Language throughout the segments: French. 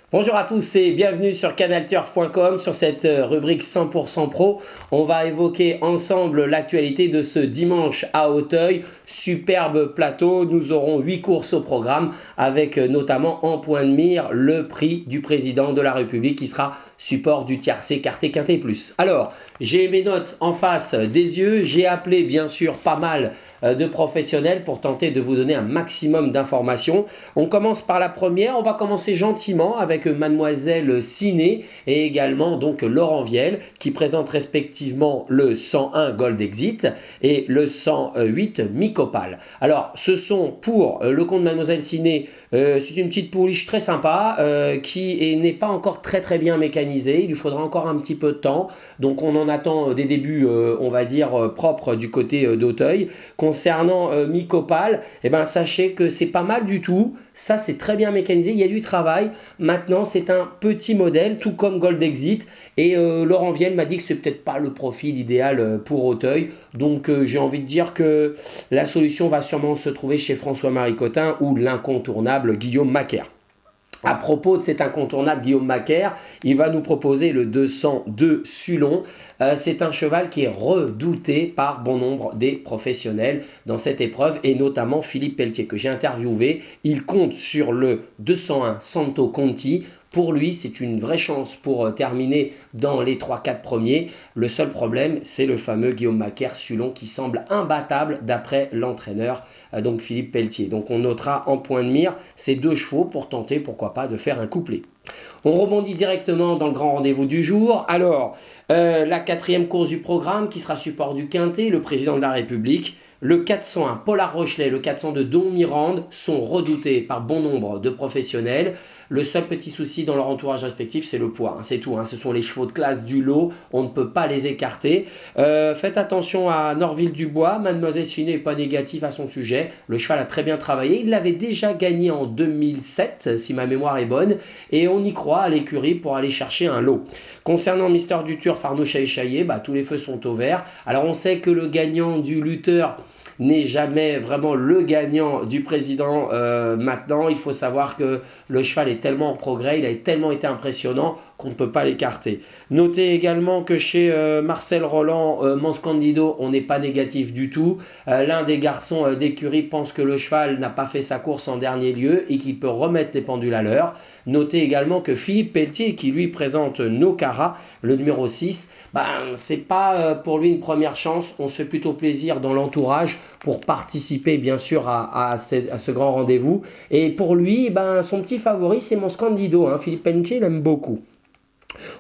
Bonjour à tous et bienvenue sur canalturf.com sur cette rubrique 100% pro. On va évoquer ensemble l'actualité de ce dimanche à Auteuil. Superbe plateau, nous aurons 8 courses au programme avec notamment en point de mire le prix du président de la République qui sera support du tiercé quarté quinté plus. Alors, j'ai mes notes en face des yeux, j'ai appelé bien sûr pas mal de professionnels pour tenter de vous donner un maximum d'informations. On commence par la première, on va commencer gentiment avec Mademoiselle Ciné et également donc Laurent Viel qui présentent respectivement le 101 Gold Exit et le 108 Mycopal. Alors ce sont pour le compte de Mademoiselle Ciné, c'est une petite pouliche très sympa qui n'est pas encore très bien mécanisée, il lui faudra encore un petit peu de temps, donc on en attend des débuts on va dire propres du côté d'Auteuil. Concernant Mycopal, eh ben, sachez que c'est pas mal du tout, ça c'est très bien mécanisé, il y a du travail. Maintenant c'est un petit modèle tout comme Gold Exit et Laurent Viel m'a dit que c'est peut-être pas le profil idéal pour Auteuil, donc j'ai envie de dire que la solution va sûrement se trouver chez François-Marie Cotin ou l'incontournable Guillaume Macaire. À propos de cet incontournable Guillaume Macaire, il va nous proposer le 202 Sulon. C'est un cheval qui est redouté par bon nombre des professionnels dans cette épreuve et notamment Philippe Pelletier que j'ai interviewé. Il compte sur le 201 Santo Conti. Pour lui, c'est une vraie chance pour terminer dans les 3-4 premiers. Le seul problème, c'est le fameux Guillaume Macaire Sulon qui semble imbattable d'après l'entraîneur, donc Philippe Pelletier. Donc on notera en point de mire ces deux chevaux pour tenter, pourquoi pas, de faire un couplet. On rebondit directement dans le grand rendez-vous du jour. Alors, la quatrième course du programme qui sera support du Quintet, le président de la République. Le 401 Pollard Rochelet, le 402 Don Mirande sont redoutés par bon nombre de professionnels. Le seul petit souci dans leur entourage respectif, c'est le poids. C'est tout. Ce sont les chevaux de classe du lot. On ne peut pas les écarter. Faites attention à Norville-Dubois. Mademoiselle Ciné n'est pas négative à son sujet. Le cheval a très bien travaillé. Il l'avait déjà gagné en 2007, si ma mémoire est bonne. Et on y croit à l'écurie pour aller chercher un lot. Concernant Mister du Turf, Arnaud Chaillet, tous les feux sont au vert. Alors on sait que le gagnant du lutteur n'est jamais vraiment le gagnant du président maintenant. Il faut savoir que le cheval est tellement en progrès, il a tellement été impressionnant qu'on ne peut pas l'écarter. Notez également que chez Marcel Roland, Mons Candido, on n'est pas négatif du tout. L'un des garçons d'écurie pense que le cheval n'a pas fait sa course en dernier lieu et qu'il peut remettre les pendules à l'heure. Notez également que Philippe Pelletier, qui lui présente Nokara, le numéro 6, c'est pas pour lui une première chance. On se fait plutôt plaisir dans l'entourage pour participer bien sûr à ce grand rendez-vous. Et pour lui, son petit favori, c'est Mons Candido. Philippe Pelletier l'aime beaucoup.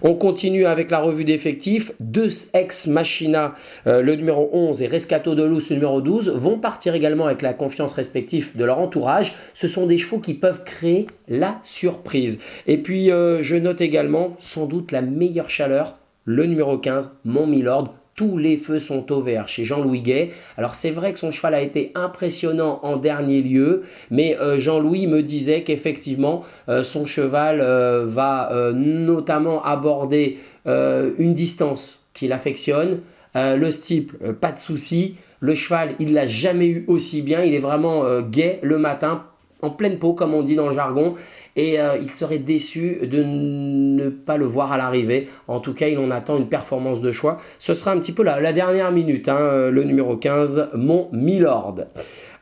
On continue avec la revue d'effectifs. Deux ex-machina, le numéro 11 et Rescato de Luz, le numéro 12, vont partir également avec la confiance respective de leur entourage. Ce sont des chevaux qui peuvent créer la surprise. Et puis, je note également, sans doute, la meilleure chaleur, le numéro 15, Mon Milord. Tous les feux sont au vert chez Jean-Louis Guay. Alors c'est vrai que son cheval a été impressionnant en dernier lieu, mais Jean-Louis me disait qu'effectivement son cheval va notamment aborder une distance qu'il affectionne. Le steeple, pas de souci. Le cheval, il ne l'a jamais eu aussi bien. Il est vraiment gai le matin, en pleine peau comme on dit dans le jargon, et il serait déçu de ne pas le voir à l'arrivée. En tout cas, il en attend une performance de choix. Ce sera un petit peu la dernière minute, le numéro 15, Mon Milord.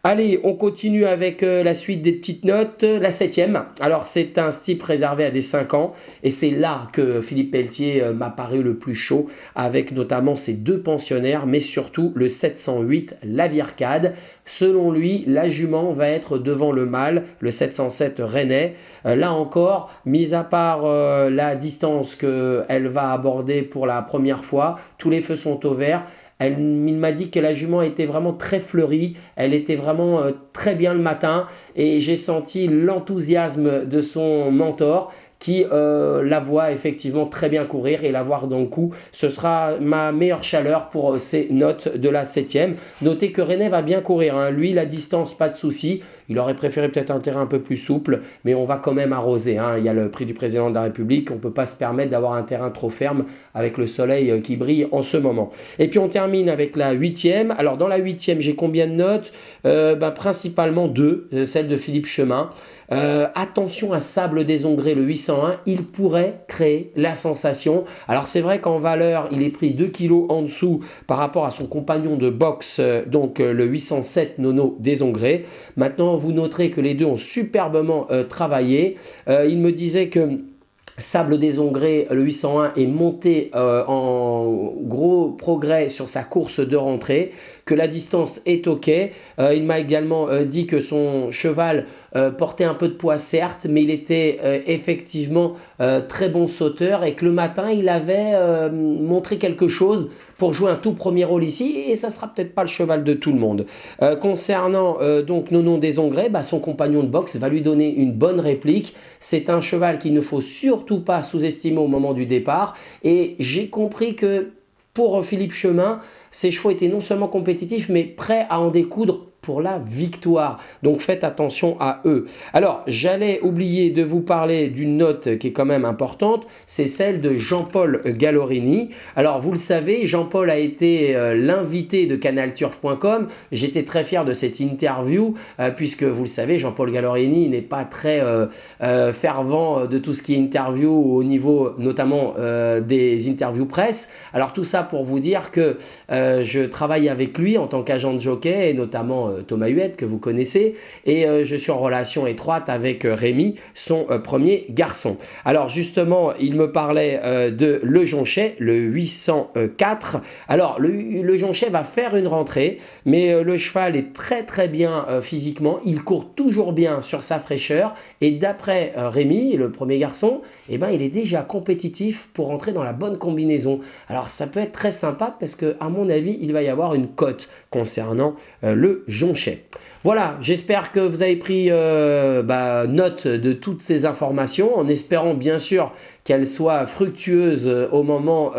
Allez, on continue avec la suite des petites notes. La 7e, alors c'est un steep réservé à des 5 ans et c'est là que Philippe Pelletier m'a paru le plus chaud avec notamment ses deux pensionnaires mais surtout le 708 La Vircade. Selon lui, la jument va être devant le mâle, le 707 Rennais. Là encore, mis à part la distance qu'elle va aborder pour la première fois, tous les feux sont au vert. Il m'a dit que la jument était vraiment très fleurie, elle était vraiment très bien le matin et j'ai senti l'enthousiasme de son mentor qui la voit effectivement très bien courir et la voir dans le coup. Ce sera ma meilleure chaleur pour ces notes de la 7e. Notez que Rennais va bien courir, lui la distance pas de souci, Il aurait préféré peut-être un terrain un peu plus souple, mais on va quand même arroser, hein. Il y a le prix du président de la République, on ne peut pas se permettre d'avoir un terrain trop ferme avec le soleil qui brille en ce moment. Et puis on termine avec la 8e. Alors dans la 8e, j'ai combien de notes? Principalement 2, celle de Philippe Chemin. Attention à Sable Désongré, le 801, il pourrait créer la sensation. Alors c'est vrai qu'en valeur, il est pris 2 kilos en dessous par rapport à son compagnon de boxe, donc le 807 Nono Désongré. Maintenant, vous noterez que les deux ont superbement travaillé. Il me disait que Sable Désongré, le 801, est monté en gros progrès sur sa course de rentrée, que la distance est ok. Il m'a également dit que son cheval portait un peu de poids certes, mais il était effectivement très bon sauteur et que le matin il avait montré quelque chose pour jouer un tout premier rôle ici, et ça sera peut-être pas le cheval de tout le monde. Concernant donc Nono Désongré, son compagnon de boxe va lui donner une bonne réplique. C'est un cheval qu'il ne faut surtout pas sous-estimer au moment du départ, et j'ai compris que pour Philippe Chemin, ses chevaux étaient non seulement compétitifs, mais prêts à en découdre pour la victoire. Donc faites attention à eux. Alors, j'allais oublier de vous parler d'une note qui est quand même importante, c'est celle de Jean-Paul Gallorini. Alors, vous le savez, Jean-Paul a été l'invité de canalturf.com. J'étais très fier de cette interview, puisque vous le savez, Jean-Paul Gallorini n'est pas très fervent de tout ce qui est interview au niveau notamment des interviews presse. Alors, tout ça pour vous dire que je travaille avec lui en tant qu'agent de jockey, et notamment Thomas Huette que vous connaissez, et je suis en relation étroite avec Rémi, son premier garçon. Alors justement, il me parlait de Le Jonchet, le 804. Alors le Jonchet va faire une rentrée, mais le cheval est très très bien physiquement, il court toujours bien sur sa fraîcheur, et d'après Rémi, le premier garçon, il est déjà compétitif pour rentrer dans la bonne combinaison. Alors ça peut être très sympa parce que à mon avis, il va y avoir une cote concernant le Jonchet. Voilà, j'espère que vous avez pris note de toutes ces informations, en espérant bien sûr qu'elles soient fructueuses au moment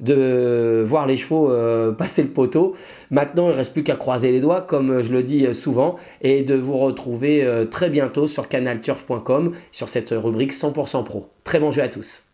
de voir les chevaux passer le poteau. Maintenant, il ne reste plus qu'à croiser les doigts, comme je le dis souvent, et de vous retrouver très bientôt sur canalturf.com, sur cette rubrique 100% pro. Très bon jeu à tous.